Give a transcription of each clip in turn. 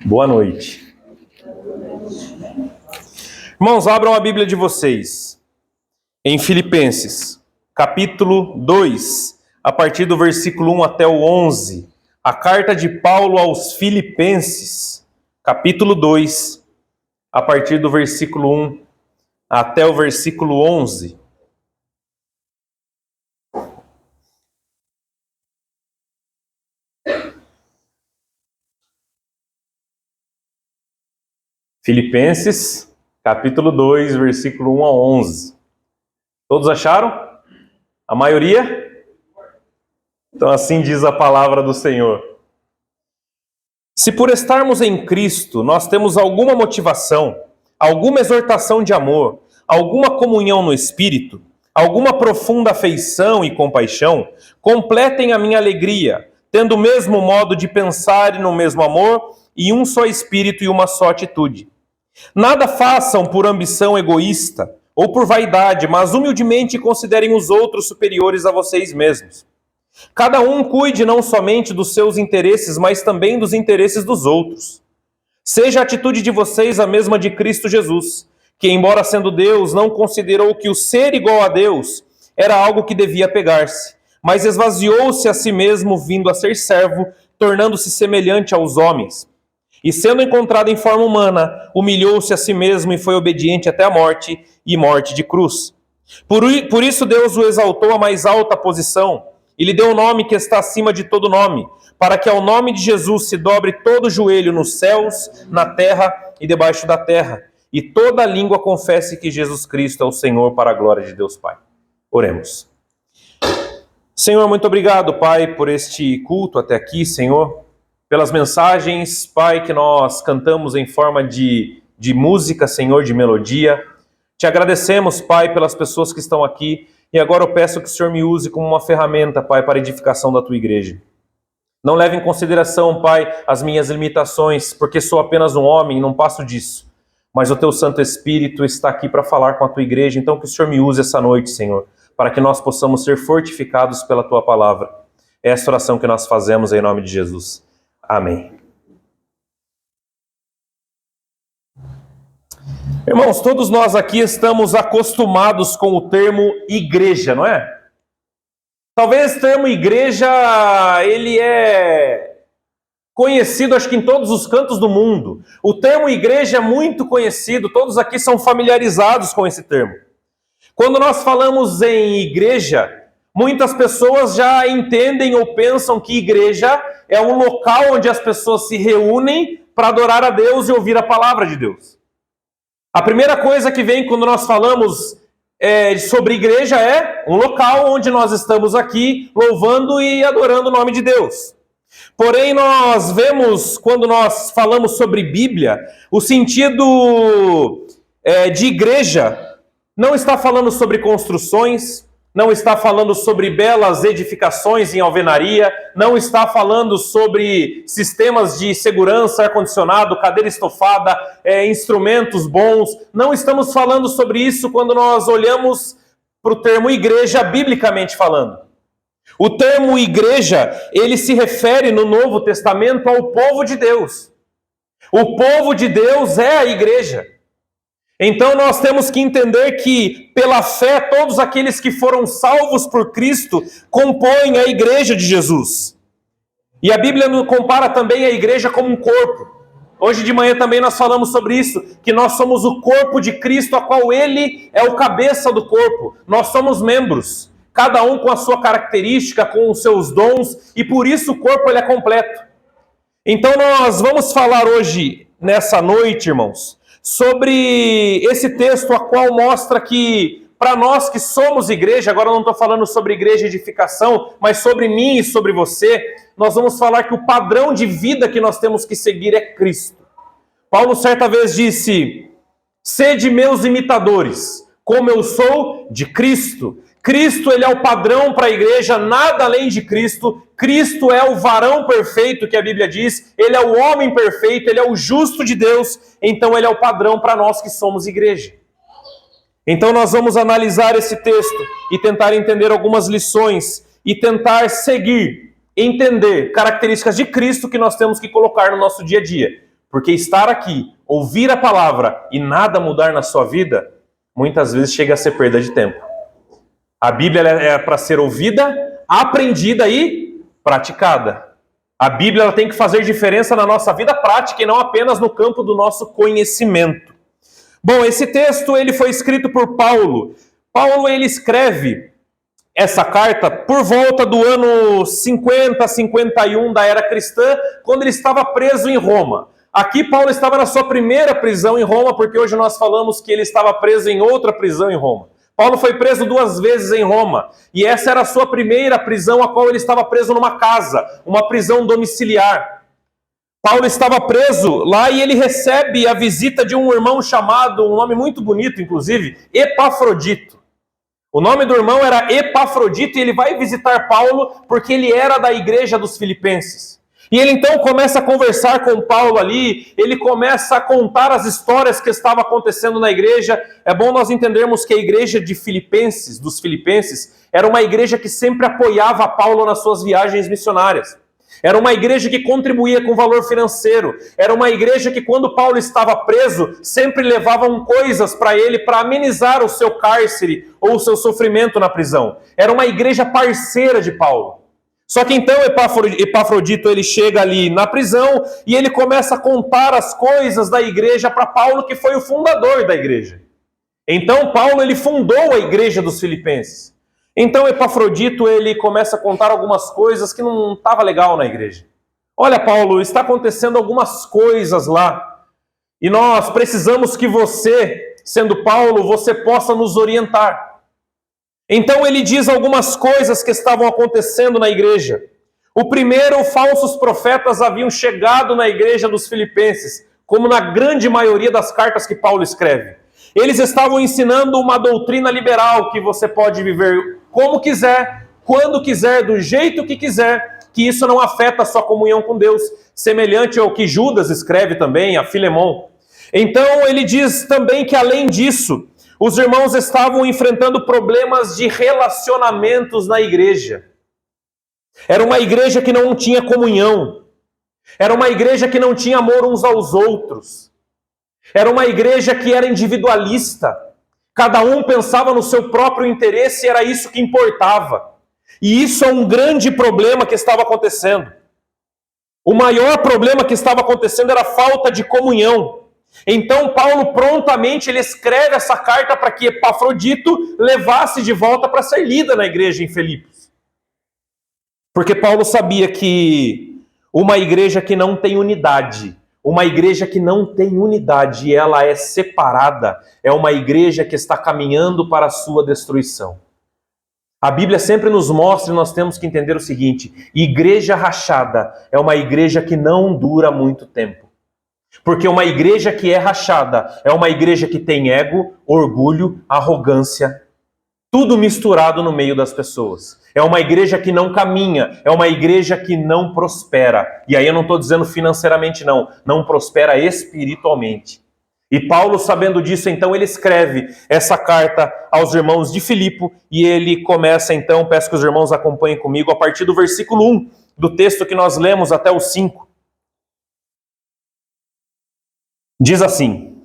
Boa noite. Irmãos, abram a Bíblia de vocês em Filipenses, capítulo 2, a partir do versículo 1 até o 11. A carta de Paulo aos Filipenses, capítulo 2, a partir do versículo 1 até o versículo 11. Filipenses, capítulo 2, versículo 1 a 11. Todos acharam? A maioria? Então assim diz a palavra do Senhor. Se por estarmos em Cristo nós temos alguma motivação, alguma exortação de amor, alguma comunhão no Espírito, alguma profunda afeição e compaixão, completem a minha alegria, tendo o mesmo modo de pensar e no mesmo amor, e um só Espírito e uma só atitude. Nada façam por ambição egoísta ou por vaidade, mas humildemente considerem os outros superiores a vocês mesmos. Cada um cuide não somente dos seus interesses, mas também dos interesses dos outros. Seja a atitude de vocês a mesma de Cristo Jesus, que, embora sendo Deus, não considerou que o ser igual a Deus era algo que devia pegar-se, mas esvaziou-se a si mesmo, vindo a ser servo, tornando-se semelhante aos homens. E sendo encontrado em forma humana, humilhou-se a si mesmo e foi obediente até a morte, e morte de cruz. Por isso Deus o exaltou à mais alta posição, e lhe deu o nome que está acima de todo nome, para que ao nome de Jesus se dobre todo joelho nos céus, na terra e debaixo da terra, e toda língua confesse que Jesus Cristo é o Senhor, para a glória de Deus Pai. Oremos. Senhor, muito obrigado, Pai, por este culto até aqui, Senhor, pelas mensagens, Pai, que nós cantamos em forma de música, Senhor, de melodia. Te agradecemos, Pai, pelas pessoas que estão aqui, e agora eu peço que o Senhor me use como uma ferramenta, Pai, para a edificação da Tua igreja. Não leve em consideração, Pai, as minhas limitações, porque sou apenas um homem, não passo disso. Mas o Teu Santo Espírito está aqui para falar com a Tua igreja, então que o Senhor me use essa noite, Senhor, para que nós possamos ser fortificados pela Tua palavra. É essa oração que nós fazemos em nome de Jesus. Amém. Irmãos, todos nós aqui estamos acostumados com o termo igreja, não é? Talvez o termo igreja, ele é conhecido, acho que em todos os cantos do mundo. O termo igreja é muito conhecido, todos aqui são familiarizados com esse termo. Quando nós falamos em igreja, muitas pessoas já entendem ou pensam que igreja é um local onde as pessoas se reúnem para adorar a Deus e ouvir a palavra de Deus. A primeira coisa que vem quando nós falamos sobre igreja é um local onde nós estamos aqui louvando e adorando o nome de Deus. Porém, nós vemos, quando nós falamos sobre Bíblia, o sentido de igreja não está falando sobre construções, não está falando sobre belas edificações em alvenaria, não está falando sobre sistemas de segurança, ar-condicionado, cadeira estofada, instrumentos bons. Não estamos falando sobre isso quando nós olhamos para o termo igreja, biblicamente falando. O termo igreja, ele se refere no Novo Testamento ao povo de Deus. O povo de Deus é a igreja. Então nós temos que entender que, pela fé, todos aqueles que foram salvos por Cristo compõem a igreja de Jesus. E a Bíblia nos compara também a igreja como um corpo. Hoje de manhã também nós falamos sobre isso, que nós somos o corpo de Cristo, a qual Ele é o cabeça do corpo. Nós somos membros, cada um com a sua característica, com os seus dons, e por isso o corpo ele é completo. Então nós vamos falar hoje, nessa noite, irmãos, sobre esse texto a qual mostra que, para nós que somos igreja, agora eu não estou falando sobre igreja e edificação, mas sobre mim e sobre você, nós vamos falar que o padrão de vida que nós temos que seguir é Cristo. Paulo certa vez disse: sede meus imitadores, como eu sou de Cristo. Cristo, ele é o padrão para a igreja, nada além de Cristo. Cristo é o varão perfeito que a Bíblia diz, ele é o homem perfeito, ele é o justo de Deus, então ele é o padrão para nós que somos igreja. Então nós vamos analisar esse texto e tentar entender algumas lições e tentar seguir, entender características de Cristo que nós temos que colocar no nosso dia a dia. Porque estar aqui, ouvir a palavra e nada mudar na sua vida, muitas vezes chega a ser perda de tempo. A Bíblia é para ser ouvida, aprendida e praticada. A Bíblia ela tem que fazer diferença na nossa vida prática e não apenas no campo do nosso conhecimento. Bom, esse texto ele foi escrito por Paulo. Paulo ele escreve essa carta por volta do ano 50, 51 da era cristã, quando ele estava preso em Roma. Aqui Paulo estava na sua primeira prisão em Roma, porque hoje nós falamos que ele estava preso em outra prisão em Roma. Paulo foi preso 2 vezes em Roma, e essa era a sua primeira prisão, a qual ele estava preso numa casa, uma prisão domiciliar. Paulo estava preso lá e ele recebe a visita de um irmão chamado, um nome muito bonito inclusive, Epafrodito. O nome do irmão era Epafrodito e ele vai visitar Paulo porque ele era da igreja dos Filipenses. E ele então começa a conversar com Paulo ali, ele começa a contar as histórias que estavam acontecendo na igreja. É bom nós entendermos que a igreja de Filipenses, dos Filipenses, era uma igreja que sempre apoiava Paulo nas suas viagens missionárias. Era uma igreja que contribuía com valor financeiro. Era uma igreja que, quando Paulo estava preso, sempre levavam coisas para ele para amenizar o seu cárcere ou o seu sofrimento na prisão. Era uma igreja parceira de Paulo. Só que então Epafrodito ele chega ali na prisão e ele começa a contar as coisas da igreja para Paulo, que foi o fundador da igreja. Então Paulo ele fundou a igreja dos Filipenses. Então Epafrodito ele começa a contar algumas coisas que não estava legal na igreja. Olha, Paulo, está acontecendo algumas coisas lá e nós precisamos que você, sendo Paulo, você possa nos orientar. Então ele diz algumas coisas que estavam acontecendo na igreja. O primeiro, falsos profetas haviam chegado na igreja dos Filipenses, como na grande maioria das cartas que Paulo escreve. Eles estavam ensinando uma doutrina liberal que você pode viver como quiser, quando quiser, do jeito que quiser, que isso não afeta a sua comunhão com Deus, semelhante ao que Judas escreve também a Filemon. Então ele diz também que, além disso, os irmãos estavam enfrentando problemas de relacionamentos na igreja. Era uma igreja que não tinha comunhão. Era uma igreja que não tinha amor uns aos outros. Era uma igreja que era individualista. Cada um pensava no seu próprio interesse e era isso que importava. E isso é um grande problema que estava acontecendo. O maior problema que estava acontecendo era a falta de comunhão. Então Paulo prontamente ele escreve essa carta para que Epafrodito levasse de volta para ser lida na igreja em Filipos. Porque Paulo sabia que uma igreja que não tem unidade, ela é separada, é uma igreja que está caminhando para a sua destruição. A Bíblia sempre nos mostra e nós temos que entender o seguinte: igreja rachada é uma igreja que não dura muito tempo. Porque uma igreja que é rachada é uma igreja que tem ego, orgulho, arrogância, tudo misturado no meio das pessoas. É uma igreja que não caminha, é uma igreja que não prospera. E aí eu não estou dizendo financeiramente não prospera espiritualmente. E Paulo, sabendo disso, então ele escreve essa carta aos irmãos de Filipe e ele começa então, peço que os irmãos acompanhem comigo, a partir do versículo 1 do texto que nós lemos até o 5. Diz assim: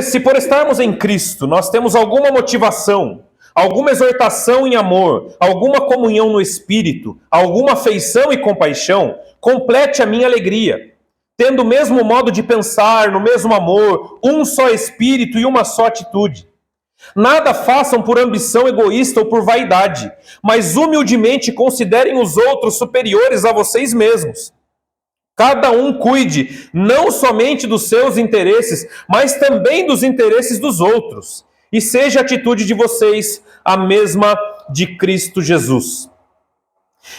se por estarmos em Cristo, nós temos alguma motivação, alguma exortação em amor, alguma comunhão no Espírito, alguma afeição e compaixão, complete a minha alegria, tendo o mesmo modo de pensar, no mesmo amor, um só Espírito e uma só atitude. Nada façam por ambição egoísta ou por vaidade, mas humildemente considerem os outros superiores a vocês mesmos. Cada um cuide não somente dos seus interesses, mas também dos interesses dos outros. E seja a atitude de vocês a mesma de Cristo Jesus.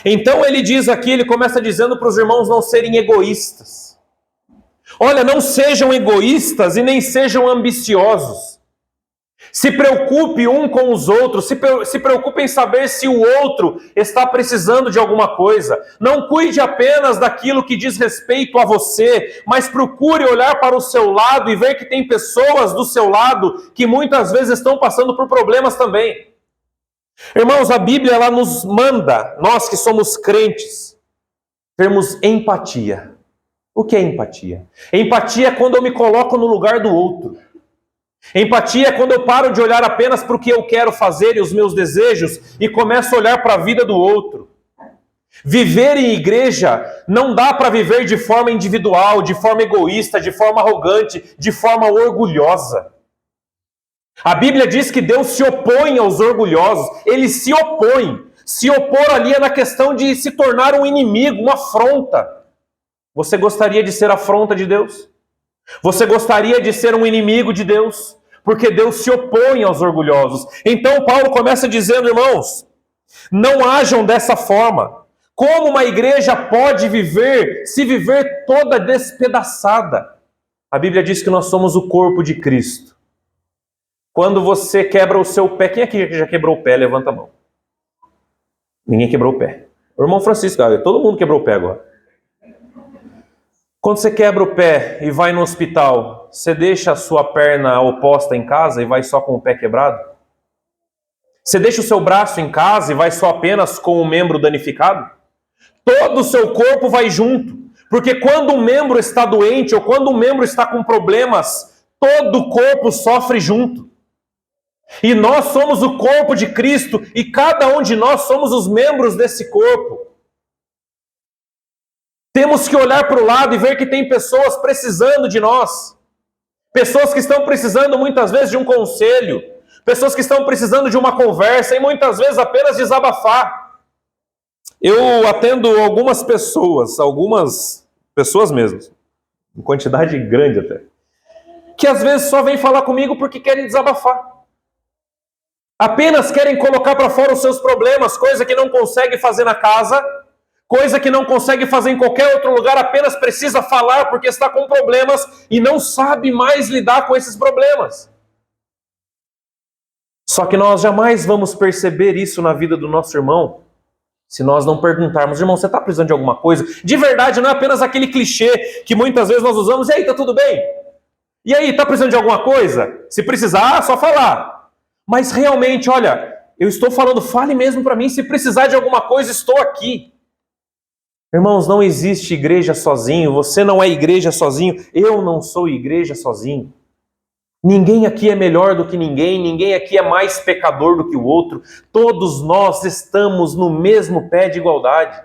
Então ele diz aqui, ele começa dizendo para os irmãos não serem egoístas. Olha, não sejam egoístas e nem sejam ambiciosos. Se preocupe um com os outros, se preocupe em saber se o outro está precisando de alguma coisa. Não cuide apenas daquilo que diz respeito a você, mas procure olhar para o seu lado e ver que tem pessoas do seu lado que muitas vezes estão passando por problemas também. Irmãos, a Bíblia ela nos manda, nós que somos crentes, termos empatia. O que é empatia? Empatia é quando eu me coloco no lugar do outro. Empatia é quando eu paro de olhar apenas para o que eu quero fazer e os meus desejos e começo a olhar para a vida do outro. Viver em igreja não dá para viver de forma individual, de forma egoísta, de forma arrogante, de forma orgulhosa. A Bíblia diz que Deus se opõe aos orgulhosos, ele se opõe. Se opor ali é na questão de se tornar um inimigo, uma afronta. Você gostaria de ser afronta de Deus? Você gostaria de ser um inimigo de Deus? Porque Deus se opõe aos orgulhosos. Então Paulo começa dizendo, irmãos, não hajam dessa forma. Como uma igreja pode viver, se viver toda despedaçada? A Bíblia diz que nós somos o corpo de Cristo. Quando você quebra o seu pé, quem aqui já quebrou o pé? Levanta a mão. Ninguém quebrou o pé. O irmão Francisco, todo mundo quebrou o pé agora. Quando você quebra o pé e vai no hospital, você deixa a sua perna oposta em casa e vai só com o pé quebrado? Você deixa o seu braço em casa e vai só apenas com o membro danificado? Todo o seu corpo vai junto. Porque quando um membro está doente ou quando um membro está com problemas, todo o corpo sofre junto. E nós somos o corpo de Cristo e cada um de nós somos os membros desse corpo. Temos que olhar para o lado e ver que tem pessoas precisando de nós. Pessoas que estão precisando muitas vezes de um conselho. Pessoas que estão precisando de uma conversa e muitas vezes apenas desabafar. Eu atendo algumas pessoas mesmo, em quantidade grande até, que às vezes só vêm falar comigo porque querem desabafar. Apenas querem colocar para fora os seus problemas, coisa que não consegue fazer na casa, coisa que não consegue fazer em qualquer outro lugar, apenas precisa falar porque está com problemas e não sabe mais lidar com esses problemas. Só que nós jamais vamos perceber isso na vida do nosso irmão se nós não perguntarmos, irmão, você está precisando de alguma coisa? De verdade, não é apenas aquele clichê que muitas vezes nós usamos, e aí, tá tudo bem? E aí, tá precisando de alguma coisa? Se precisar, só falar. Mas realmente, olha, eu estou falando, fale mesmo para mim, se precisar de alguma coisa, estou aqui. Irmãos, não existe igreja sozinho, você não é igreja sozinho, eu não sou igreja sozinho. Ninguém aqui é melhor do que ninguém aqui é mais pecador do que o outro. Todos nós estamos no mesmo pé de igualdade.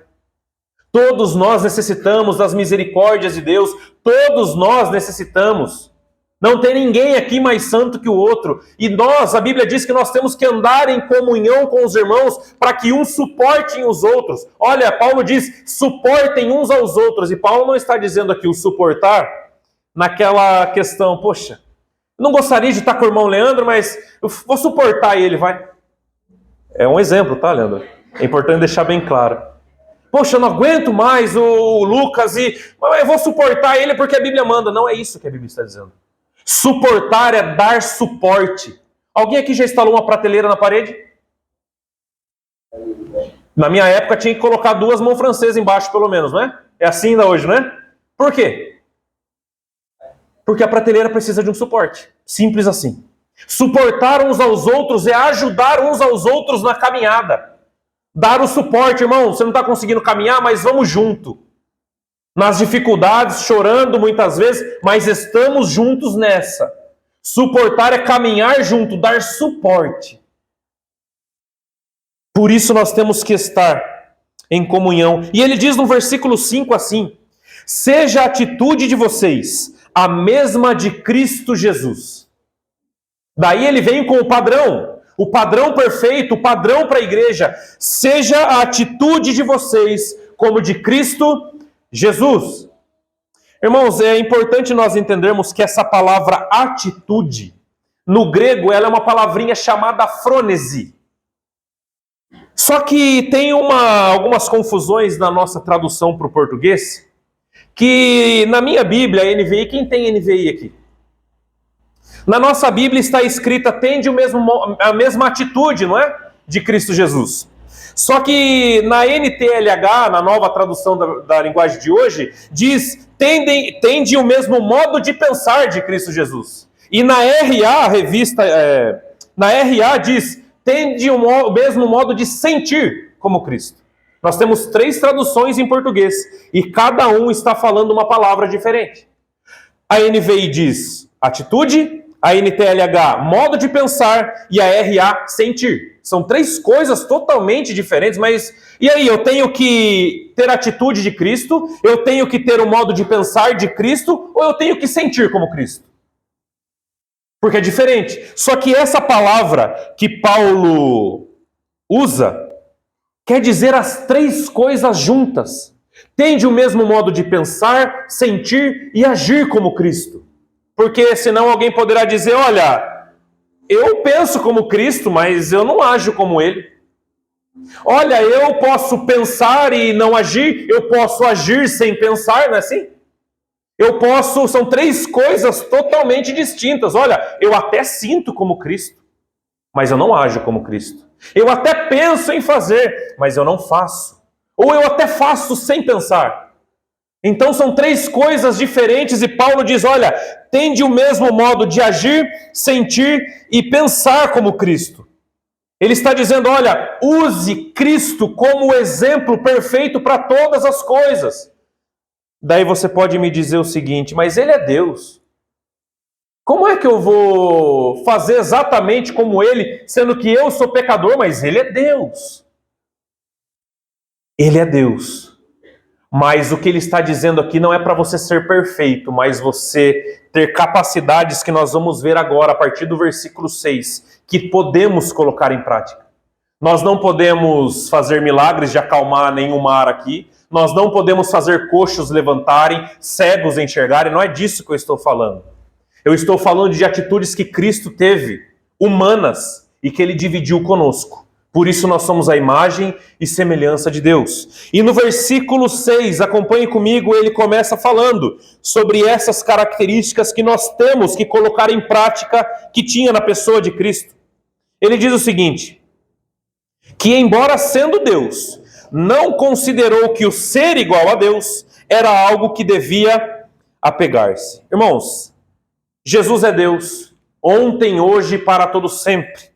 Todos nós necessitamos das misericórdias de Deus, todos nós necessitamos. Não tem ninguém aqui mais santo que o outro. E nós, a Bíblia diz que nós temos que andar em comunhão com os irmãos para que uns suportem os outros. Olha, Paulo diz, suportem uns aos outros. E Paulo não está dizendo aqui o suportar naquela questão, poxa, eu não gostaria de estar com o irmão Leandro, mas eu vou suportar ele, vai. É um exemplo, tá, Leandro? É importante deixar bem claro. Poxa, eu não aguento mais o Lucas mas eu vou suportar ele porque a Bíblia manda. Não é isso que a Bíblia está dizendo. Suportar é dar suporte. Alguém aqui já instalou uma prateleira na parede? Na minha época tinha que colocar 2 mãos francesas embaixo, pelo menos, não é? É assim ainda hoje, não é? Por quê? Porque a prateleira precisa de um suporte. Simples assim. Suportar uns aos outros é ajudar uns aos outros na caminhada. Dar o suporte, irmão, você não está conseguindo caminhar, mas vamos junto. Nas dificuldades, chorando muitas vezes, mas estamos juntos nessa. Suportar é caminhar junto, dar suporte. Por isso nós temos que estar em comunhão. E ele diz no versículo 5 assim: seja a atitude de vocês a mesma de Cristo Jesus. Daí ele vem com o padrão perfeito, o padrão para a igreja. Seja a atitude de vocês como de Cristo Jesus. Irmãos, é importante nós entendermos que essa palavra atitude, no grego, ela é uma palavrinha chamada frônese. Só que tem algumas confusões na nossa tradução para o português, que na minha Bíblia, NVI, quem tem NVI aqui? Na nossa Bíblia está escrita, tende a mesma atitude, não é? De Cristo Jesus. Só que na NTLH, na nova tradução da linguagem de hoje, diz, tende o mesmo modo de pensar de Cristo Jesus. E na RA, na RA diz, tende o mesmo modo de sentir como Cristo. Nós temos 3 traduções em português, e cada um está falando uma palavra diferente. A NVI diz atitude, a NTLH, modo de pensar, e a RA, sentir. São 3 coisas totalmente diferentes, mas e aí? Eu tenho que ter a atitude de Cristo, eu tenho que ter o modo de pensar de Cristo, ou eu tenho que sentir como Cristo? Porque é diferente. Só que essa palavra que Paulo usa, quer dizer as 3 coisas juntas. Tende o mesmo modo de pensar, sentir e agir como Cristo. Porque senão alguém poderá dizer, olha, eu penso como Cristo, mas eu não ajo como Ele. Olha, eu posso pensar e não agir, eu posso agir sem pensar, não é assim? São 3 coisas totalmente distintas. Olha, eu até sinto como Cristo, mas eu não ajo como Cristo. Eu até penso em fazer, mas eu não faço. Ou eu até faço sem pensar. Então são 3 coisas diferentes e Paulo diz, olha, tende o mesmo modo de agir, sentir e pensar como Cristo. Ele está dizendo, olha, use Cristo como exemplo perfeito para todas as coisas. Daí você pode me dizer o seguinte, mas Ele é Deus. Como é que eu vou fazer exatamente como Ele, sendo que eu sou pecador, mas Ele é Deus? Ele é Deus. Mas o que ele está dizendo aqui não é para você ser perfeito, mas você ter capacidades que nós vamos ver agora, a partir do versículo 6, que podemos colocar em prática. Nós não podemos fazer milagres de acalmar nenhum mar aqui, nós não podemos fazer coxos levantarem, cegos enxergarem, não é disso que eu estou falando. Eu estou falando de atitudes que Cristo teve, humanas, e que Ele dividiu conosco. Por isso nós somos a imagem e semelhança de Deus. E no versículo 6, acompanhe comigo, ele começa falando sobre essas características que nós temos que colocar em prática que tinha na pessoa de Cristo. Ele diz o seguinte, que embora sendo Deus, não considerou que o ser igual a Deus era algo que devia apegar-se. Irmãos, Jesus é Deus, ontem, hoje e para todo sempre.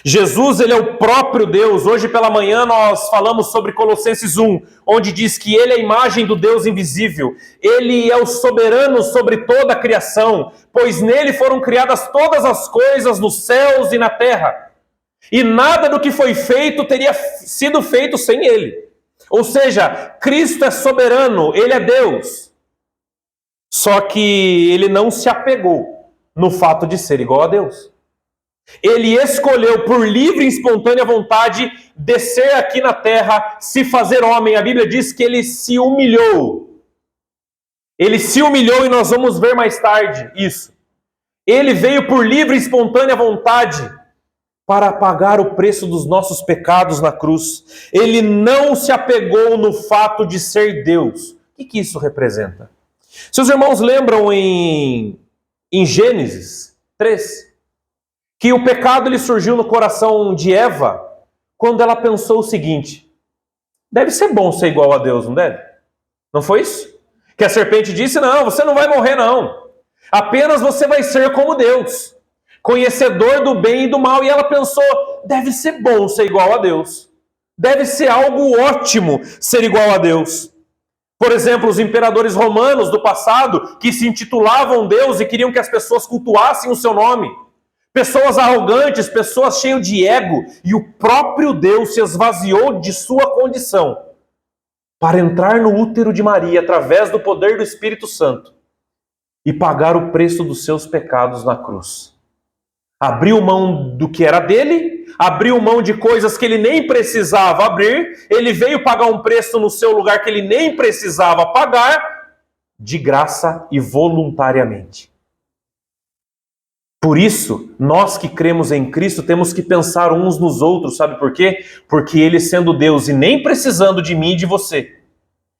Jesus, ele é o próprio Deus. Hoje pela manhã nós falamos sobre Colossenses 1, onde diz que ele é a imagem do Deus invisível. Ele é o soberano sobre toda a criação, pois nele foram criadas todas as coisas nos céus e na terra. E nada do que foi feito teria sido feito sem ele. Ou seja, Cristo é soberano, ele é Deus. Só que ele não se apegou no fato de ser igual a Deus. Ele escolheu por livre e espontânea vontade descer aqui na terra, se fazer homem. A Bíblia diz que ele se humilhou. Ele se humilhou e nós vamos ver mais tarde isso. Ele veio por livre e espontânea vontade para pagar o preço dos nossos pecados na cruz. Ele não se apegou no fato de ser Deus. O que isso representa? Seus irmãos lembram em Gênesis 3? Que o pecado ele surgiu no coração de Eva quando ela pensou o seguinte, deve ser bom ser igual a Deus, não deve? Não foi isso? Que a serpente disse, não, você não vai morrer não. Apenas você vai ser como Deus, conhecedor do bem e do mal. E ela pensou, deve ser bom ser igual a Deus. Deve ser algo ótimo ser igual a Deus. Por exemplo, os imperadores romanos do passado, que se intitulavam Deus e queriam que as pessoas cultuassem o seu nome. Pessoas arrogantes, pessoas cheias de ego, e o próprio Deus se esvaziou de sua condição para entrar no útero de Maria através do poder do Espírito Santo e pagar o preço dos seus pecados na cruz. Abriu mão do que era dele, abriu mão de coisas que ele nem precisava abrir, ele veio pagar um preço no seu lugar que ele nem precisava pagar, de graça e voluntariamente. Por isso, nós que cremos em Cristo temos que pensar uns nos outros, sabe por quê? Porque ele sendo Deus e nem precisando de mim e de você,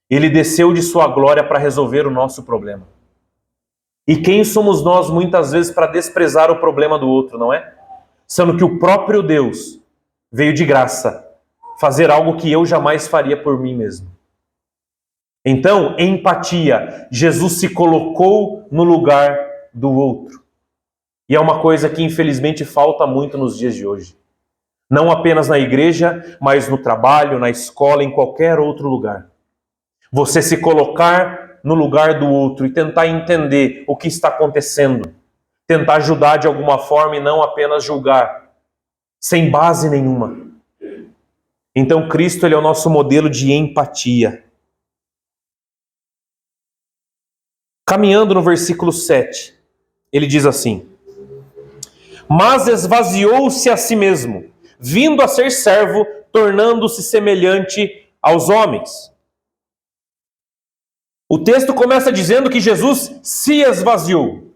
ele desceu de sua glória para resolver o nosso problema. E quem somos nós muitas vezes para desprezar o problema do outro, não é? Sendo que o próprio Deus veio de graça fazer algo que eu jamais faria por mim mesmo. Então, empatia. Jesus se colocou no lugar do outro. E é uma coisa que infelizmente falta muito nos dias de hoje. Não apenas na igreja, mas no trabalho, na escola, em qualquer outro lugar. Você se colocar no lugar do outro e tentar entender o que está acontecendo. Tentar ajudar de alguma forma e não apenas julgar, sem base nenhuma. Então Cristo, ele é o nosso modelo de empatia. Caminhando no versículo 7, ele diz assim: mas esvaziou-se a si mesmo, vindo a ser servo, tornando-se semelhante aos homens. O texto começa dizendo que Jesus se esvaziou.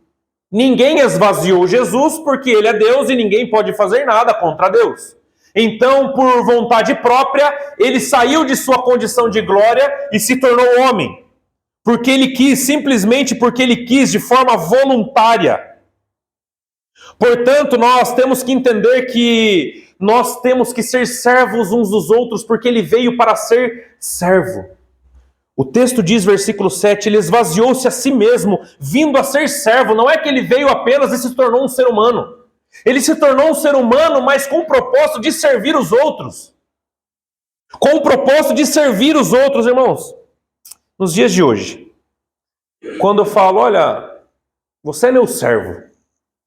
Ninguém esvaziou Jesus porque ele é Deus e ninguém pode fazer nada contra Deus. Então, por vontade própria, ele saiu de sua condição de glória e se tornou homem. Porque ele quis, simplesmente porque ele quis, de forma voluntária. Portanto, nós temos que entender que nós temos que ser servos uns dos outros, porque ele veio para ser servo. O texto diz, versículo 7, ele esvaziou-se a si mesmo, vindo a ser servo. Não é que ele veio apenas e se tornou um ser humano. Ele se tornou um ser humano, mas com o propósito de servir os outros. Com o propósito de servir os outros, irmãos. Nos dias de hoje, quando eu falo, olha, você é meu servo,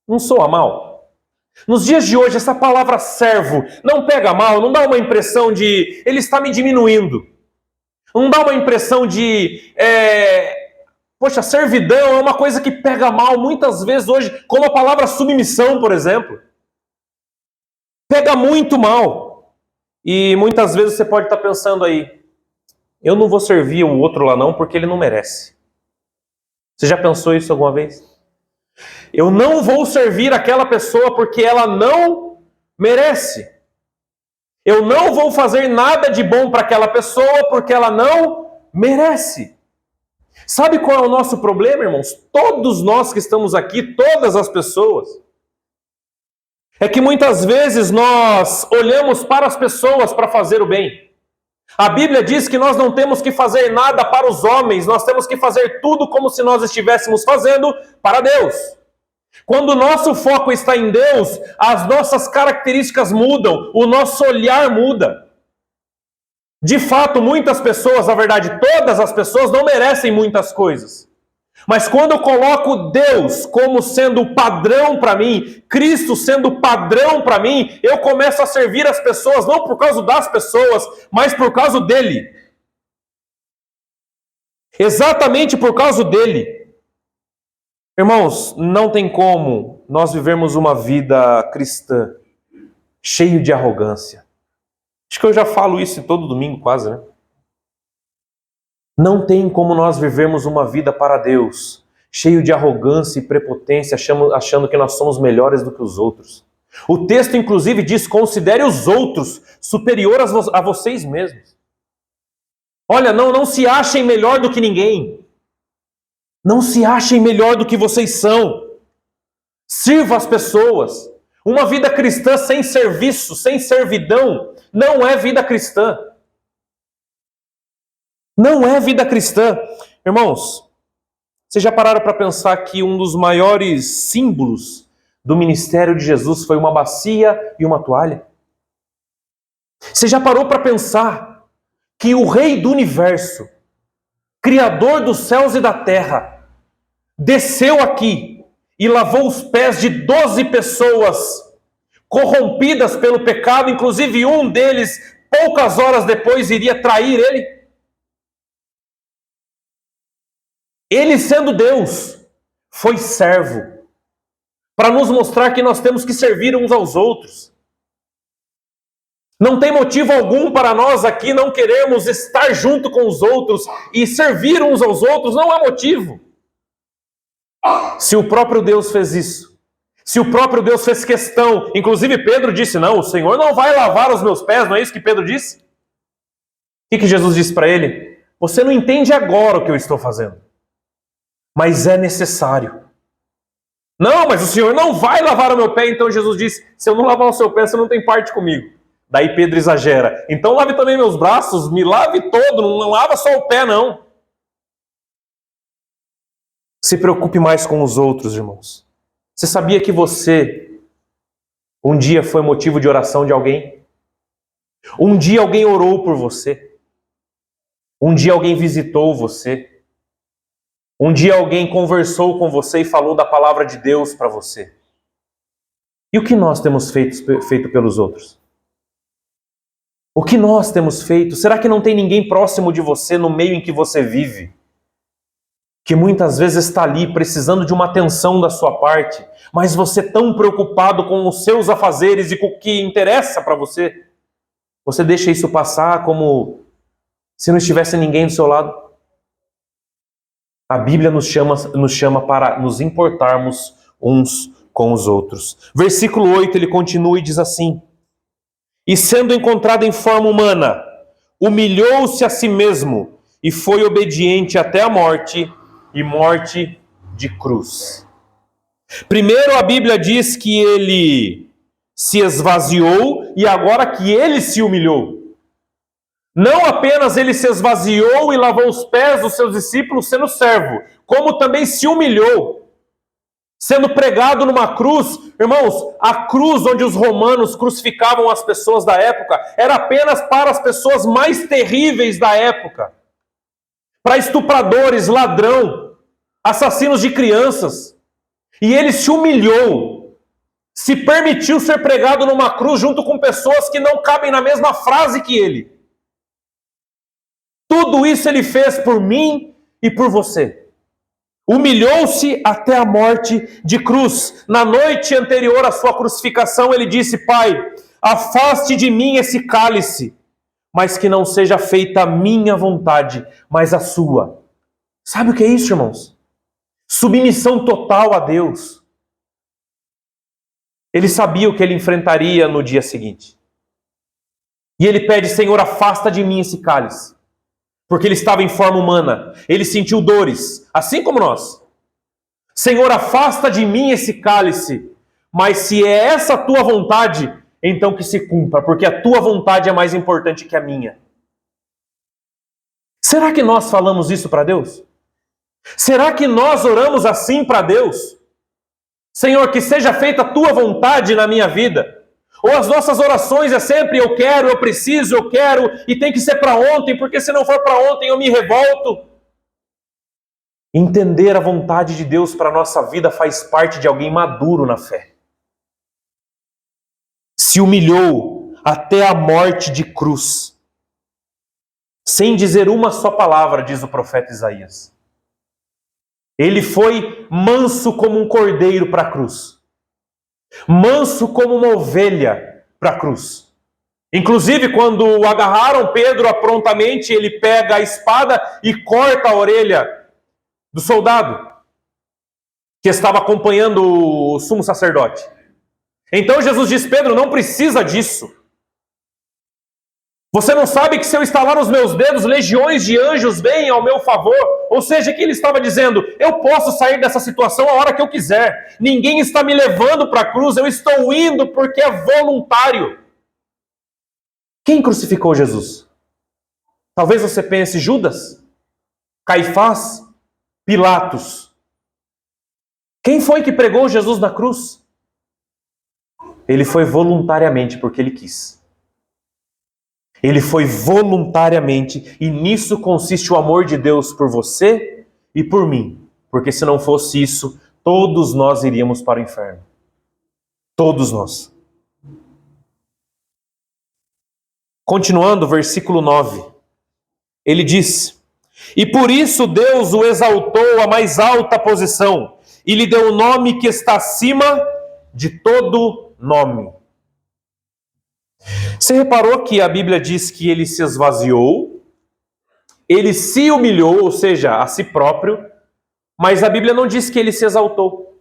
não soa mal. Nos dias de hoje, essa palavra servo não pega mal, não dá uma impressão de ele está me diminuindo. Não dá uma impressão de, poxa, servidão é uma coisa que pega mal muitas vezes hoje, como a palavra submissão, por exemplo. Pega muito mal. E muitas vezes você pode estar pensando aí, eu não vou servir o outro lá não, porque ele não merece. Você já pensou isso alguma vez? Eu não vou servir aquela pessoa porque ela não merece. Eu não vou fazer nada de bom para aquela pessoa porque ela não merece. Sabe qual é o nosso problema, irmãos? Todos nós que estamos aqui, todas as pessoas, é que muitas vezes nós olhamos para as pessoas para fazer o bem. A Bíblia diz que nós não temos que fazer nada para os homens, nós temos que fazer tudo como se nós estivéssemos fazendo para Deus. Quando o nosso foco está em Deus, as nossas características mudam, o nosso olhar muda. De fato, muitas pessoas, na verdade, todas as pessoas não merecem muitas coisas. Mas quando eu coloco Deus como sendo o padrão para mim, Cristo sendo o padrão para mim, eu começo a servir as pessoas, não por causa das pessoas, mas por causa dele. Exatamente por causa dele. Irmãos, não tem como nós vivermos uma vida cristã cheio de arrogância. Acho que eu já falo isso todo domingo quase, né? Não tem como nós vivermos uma vida para Deus cheio de arrogância e prepotência, achando que nós somos melhores do que os outros. O texto inclusive diz, considere os outros superiores a vocês mesmos. Olha, não se achem melhor do que ninguém. Não se achem melhor do que vocês são. Sirva as pessoas. Uma vida cristã sem serviço, sem servidão, não é vida cristã. Não é vida cristã. Irmãos, vocês já pararam para pensar que um dos maiores símbolos do ministério de Jesus foi uma bacia e uma toalha? Você já parou para pensar que o Rei do Universo, Criador dos céus e da terra, desceu aqui e lavou os pés de 12 pessoas corrompidas pelo pecado, inclusive um deles, poucas horas depois, iria trair ele? Ele, sendo Deus, foi servo para nos mostrar que nós temos que servir uns aos outros. Não tem motivo algum para nós aqui não queremos estar junto com os outros e servir uns aos outros, não há motivo. Se o próprio Deus fez isso, se o próprio Deus fez questão, inclusive Pedro disse, não, o Senhor não vai lavar os meus pés, não é isso que Pedro disse? O que Jesus disse para ele? Você não entende agora o que eu estou fazendo, mas é necessário. Não, mas o Senhor não vai lavar o meu pé. Então Jesus disse, se eu não lavar o seu pé, você não tem parte comigo. Daí Pedro exagera, então lave também meus braços, me lave todo, não lava só o pé não. Se preocupe mais com os outros, irmãos. Você sabia que você um dia foi motivo de oração de alguém? Um dia alguém orou por você? Um dia alguém visitou você? Um dia alguém conversou com você e falou da palavra de Deus para você? E o que nós temos feito pelos outros? O que nós temos feito? Será que não tem ninguém próximo de você no meio em que você vive? Que muitas vezes está ali precisando de uma atenção da sua parte, mas você tão preocupado com os seus afazeres e com o que interessa para você, você deixa isso passar como se não estivesse ninguém do seu lado. A Bíblia nos chama para nos importarmos uns com os outros. Versículo 8, ele continua e diz assim: e sendo encontrado em forma humana, humilhou-se a si mesmo e foi obediente até a morte, e morte de cruz. Primeiro a Bíblia diz que ele se esvaziou e agora que ele se humilhou. Não apenas ele se esvaziou e lavou os pés dos seus discípulos sendo servo, como também se humilhou, sendo pregado numa cruz. Irmãos, a cruz onde os romanos crucificavam as pessoas da época era apenas para as pessoas mais terríveis da época. Para estupradores, ladrão, assassinos de crianças. E ele se humilhou, se permitiu ser pregado numa cruz junto com pessoas que não cabem na mesma frase que ele. Tudo isso ele fez por mim e por você. Humilhou-se até a morte de cruz. Na noite anterior à sua crucificação, ele disse: Pai, afaste de mim esse cálice, mas que não seja feita a minha vontade, mas a sua. Sabe o que é isso, irmãos? Submissão total a Deus. Ele sabia o que ele enfrentaria no dia seguinte. E ele pede: Senhor, afasta de mim esse cálice. Porque ele estava em forma humana. Ele sentiu dores, assim como nós. Senhor, afasta de mim esse cálice. Mas se é essa a tua vontade, então que se cumpra, porque a tua vontade é mais importante que a minha. Será que nós falamos isso para Deus? Será que nós oramos assim para Deus? Senhor, que seja feita a tua vontade na minha vida. Ou as nossas orações é sempre eu quero, eu preciso, eu quero, e tem que ser para ontem, porque se não for para ontem eu me revolto. Entender a vontade de Deus para a nossa vida faz parte de alguém maduro na fé. Se humilhou até a morte de cruz. Sem dizer uma só palavra, diz o profeta Isaías. Ele foi manso como um cordeiro para a cruz. Manso como uma ovelha para a cruz. Inclusive, quando agarraram Pedro prontamente, ele pega a espada e corta a orelha do soldado que estava acompanhando o sumo sacerdote. Então Jesus diz: Pedro, não precisa disso. Você não sabe que se eu estalar nos meus dedos, legiões de anjos vêm ao meu favor? Ou seja, que ele estava dizendo: eu posso sair dessa situação a hora que eu quiser. Ninguém está me levando para a cruz, eu estou indo porque é voluntário. Quem crucificou Jesus? Talvez você pense: Judas, Caifás, Pilatos. Quem foi que pregou Jesus na cruz? Ele foi voluntariamente porque ele quis. Ele foi voluntariamente, e nisso consiste o amor de Deus por você e por mim. Porque se não fosse isso, todos nós iríamos para o inferno. Todos nós. Continuando, versículo 9. Ele diz: e por isso Deus o exaltou à mais alta posição, e lhe deu o nome que está acima de todo nome. Você reparou que a Bíblia diz que ele se esvaziou, ele se humilhou, ou seja, a si próprio, mas a Bíblia não diz que ele se exaltou.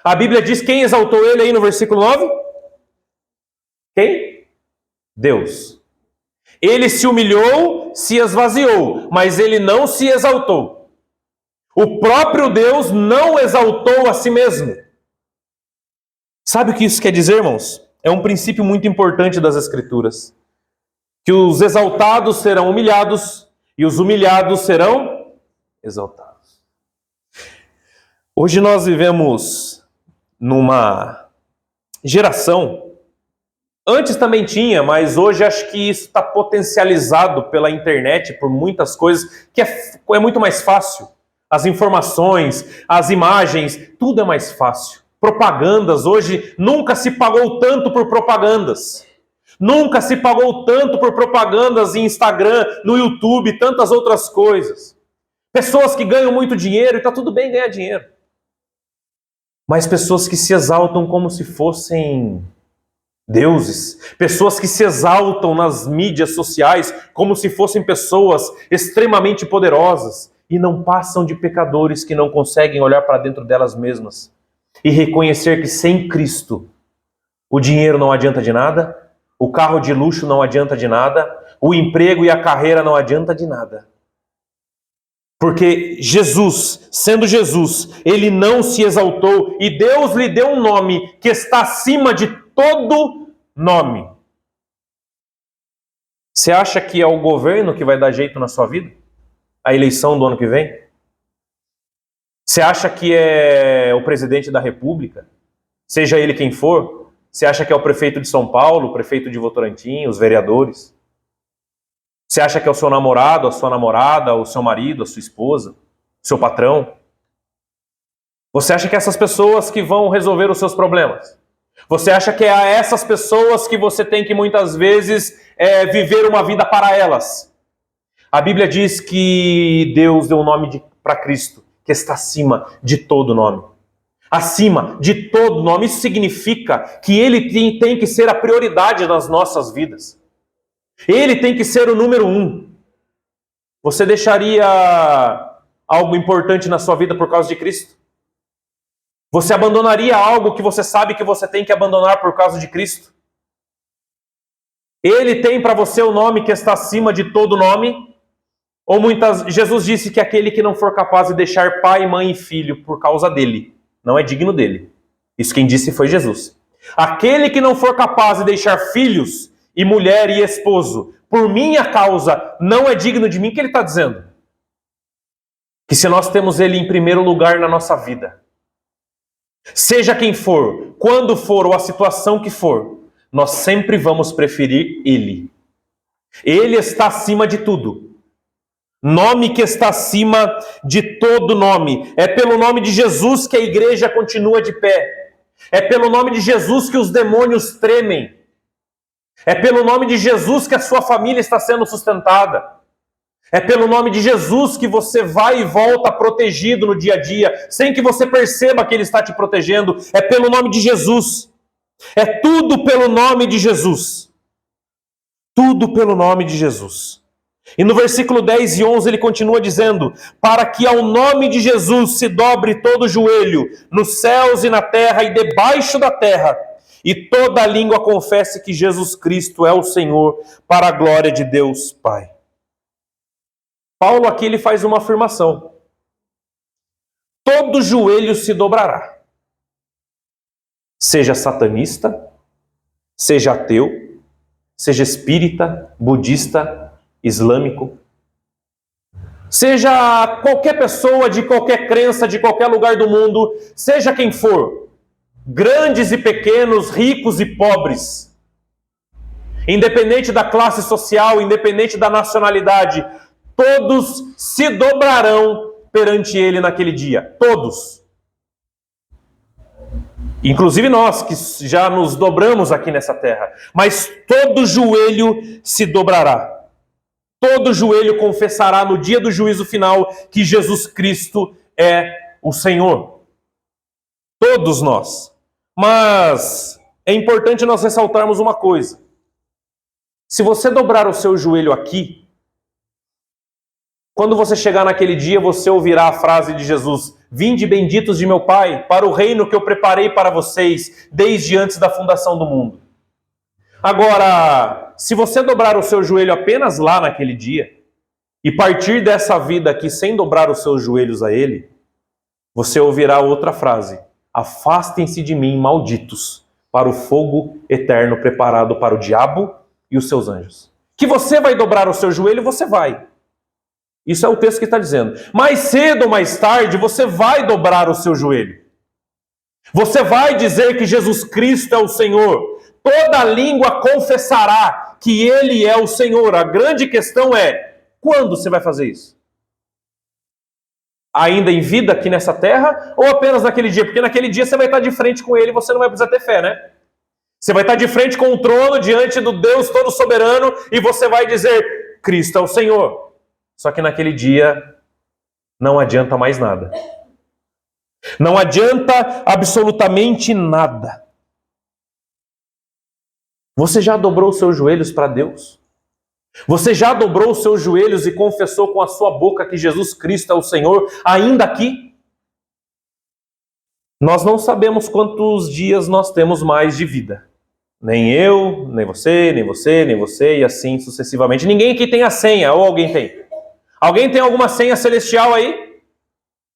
A Bíblia diz quem exaltou ele aí no versículo 9? Quem? Deus. Ele se humilhou, se esvaziou, mas ele não se exaltou. O próprio Deus não exaltou a si mesmo. Sabe o que isso quer dizer, irmãos? É um princípio muito importante das Escrituras. Que os exaltados serão humilhados e os humilhados serão exaltados. Hoje nós vivemos numa geração, antes também tinha, mas hoje acho que isso está potencializado pela internet, por muitas coisas, que é muito mais fácil. As informações, as imagens, tudo é mais fácil. Propagandas, hoje nunca se pagou tanto por propagandas. Nunca se pagou tanto por propagandas em Instagram, no YouTube, tantas outras coisas. Pessoas que ganham muito dinheiro, e está tudo bem ganhar dinheiro. Mas pessoas que se exaltam como se fossem deuses. Pessoas que se exaltam nas mídias sociais como se fossem pessoas extremamente poderosas. E não passam de pecadores que não conseguem olhar para dentro delas mesmas e reconhecer que sem Cristo o dinheiro não adianta de nada, o carro de luxo não adianta de nada, o emprego e a carreira não adianta de nada. Porque Jesus, sendo Jesus, ele não se exaltou e Deus lhe deu um nome que está acima de todo nome. Você acha que é o governo que vai dar jeito na sua vida? A eleição do ano que vem? Você acha que é o presidente da República? Seja ele quem for? Você acha que é o prefeito de São Paulo, o prefeito de Votorantim, os vereadores? Você acha que é o seu namorado, a sua namorada, o seu marido, a sua esposa, o seu patrão? Você acha que é essas pessoas que vão resolver os seus problemas? Você acha que é a essas pessoas que você tem que muitas vezes viver uma vida para elas? A Bíblia diz que Deus deu um nome para Cristo, que está acima de todo nome. Acima de todo nome. Isso significa que Ele tem que ser a prioridade nas nossas vidas. Ele tem que ser o número 1. Você deixaria algo importante na sua vida por causa de Cristo? Você abandonaria algo que você sabe que você tem que abandonar por causa de Cristo? Ele tem para você o nome que está acima de todo nome? Ou Jesus disse que aquele que não for capaz de deixar pai, mãe e filho por causa dele, não é digno dele. Isso quem disse foi Jesus. Aquele que não for capaz de deixar filhos e mulher e esposo por minha causa, não é digno de mim. O que ele está dizendo? Que se nós temos ele em primeiro lugar na nossa vida, seja quem for, quando for ou a situação que for, nós sempre vamos preferir ele. Ele está acima de tudo. Nome que está acima de todo nome. É pelo nome de Jesus que a igreja continua de pé. É pelo nome de Jesus que os demônios tremem. É pelo nome de Jesus que a sua família está sendo sustentada. É pelo nome de Jesus que você vai e volta protegido no dia a dia, sem que você perceba que Ele está te protegendo. É pelo nome de Jesus. É tudo pelo nome de Jesus. Tudo pelo nome de Jesus. E no versículo 10 e 11 ele continua dizendo: para que ao nome de Jesus se dobre todo o joelho, nos céus e na terra e debaixo da terra, e toda língua confesse que Jesus Cristo é o Senhor, para a glória de Deus Pai. Paulo aqui ele faz uma afirmação: todo joelho se dobrará. Seja satanista, seja ateu, seja espírita, budista, islâmico, seja qualquer pessoa de qualquer crença, de qualquer lugar do mundo, seja quem for, grandes e pequenos, ricos e pobres, independente da classe social, independente da nacionalidade, todos se dobrarão perante ele naquele dia. Todos. Inclusive nós, que já nos dobramos aqui nessa terra. Mas todo joelho se dobrará. Todo joelho confessará no dia do juízo final que Jesus Cristo é o Senhor. Todos nós. Mas é importante nós ressaltarmos uma coisa. Se você dobrar o seu joelho aqui, quando você chegar naquele dia, você ouvirá a frase de Jesus: vinde benditos de meu Pai, para o reino que eu preparei para vocês, desde antes da fundação do mundo. Agora, se você dobrar o seu joelho apenas lá naquele dia, e partir dessa vida aqui sem dobrar os seus joelhos a Ele, você ouvirá outra frase: afastem-se de mim, malditos, para o fogo eterno preparado para o diabo e os seus anjos. Que você vai dobrar o seu joelho, você vai. Isso é o texto que está dizendo. Mais cedo ou mais tarde, você vai dobrar o seu joelho. Você vai dizer que Jesus Cristo é o Senhor. Toda língua confessará que Ele é o Senhor. A grande questão é, quando você vai fazer isso? Ainda em vida aqui nessa terra ou apenas naquele dia? Porque naquele dia você vai estar de frente com Ele e você não vai precisar ter fé, né? Você vai estar de frente com o trono, diante do Deus todo soberano, e você vai dizer, Cristo é o Senhor. Só que naquele dia não adianta mais nada. Não adianta absolutamente nada. Você já dobrou os seus joelhos para Deus? Você já dobrou os seus joelhos e confessou com a sua boca que Jesus Cristo é o Senhor, ainda aqui? Nós não sabemos quantos dias nós temos mais de vida. Nem eu, nem você, nem você, nem você, e assim sucessivamente. Ninguém aqui tem a senha, ou alguém tem? Alguém tem alguma senha celestial aí?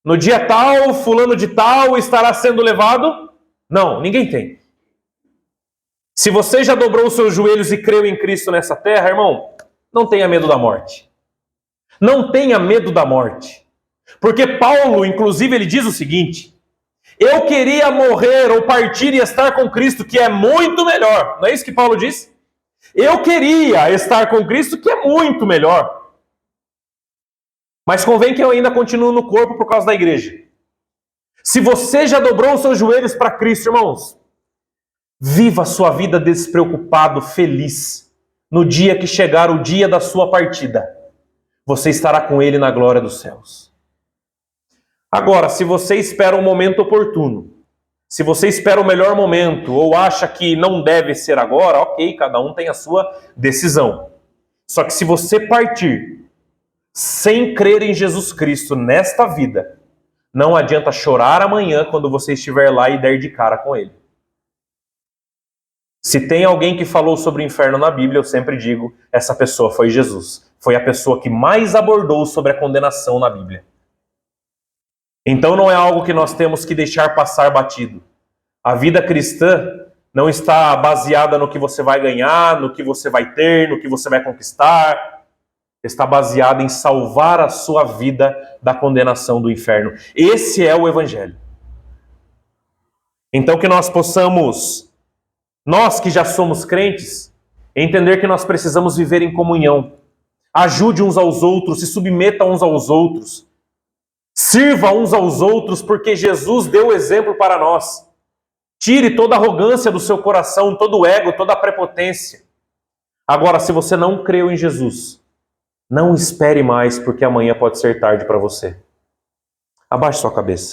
No dia tal, fulano de tal estará sendo levado? Não, ninguém tem. Se você já dobrou os seus joelhos e creu em Cristo nessa terra, irmão, não tenha medo da morte. Não tenha medo da morte. Porque Paulo, inclusive, ele diz o seguinte: eu queria morrer ou partir e estar com Cristo, que é muito melhor. Não é isso que Paulo diz? Eu queria estar com Cristo, que é muito melhor. Mas convém que eu ainda continuo no corpo por causa da igreja. Se você já dobrou os seus joelhos para Cristo, irmãos, viva a sua vida despreocupado, feliz. No dia que chegar o dia da sua partida, você estará com Ele na glória dos céus. Agora, se você espera um momento oportuno, se você espera o melhor momento, ou acha que não deve ser agora, ok, cada um tem a sua decisão. Só que se você partir sem crer em Jesus Cristo nesta vida, não adianta chorar amanhã quando você estiver lá e der de cara com Ele. Se tem alguém que falou sobre o inferno na Bíblia, eu sempre digo, essa pessoa foi Jesus. Foi a pessoa que mais abordou sobre a condenação na Bíblia. Então não é algo que nós temos que deixar passar batido. A vida cristã não está baseada no que você vai ganhar, no que você vai ter, no que você vai conquistar. Está baseada em salvar a sua vida da condenação do inferno. Esse é o Evangelho. Então que nós possamos, nós que já somos crentes, entender que nós precisamos viver em comunhão. Ajude uns aos outros, se submeta uns aos outros. Sirva uns aos outros, porque Jesus deu o exemplo para nós. Tire toda a arrogância do seu coração, todo o ego, toda a prepotência. Agora, se você não creu em Jesus, não espere mais, porque amanhã pode ser tarde para você. Abaixe sua cabeça.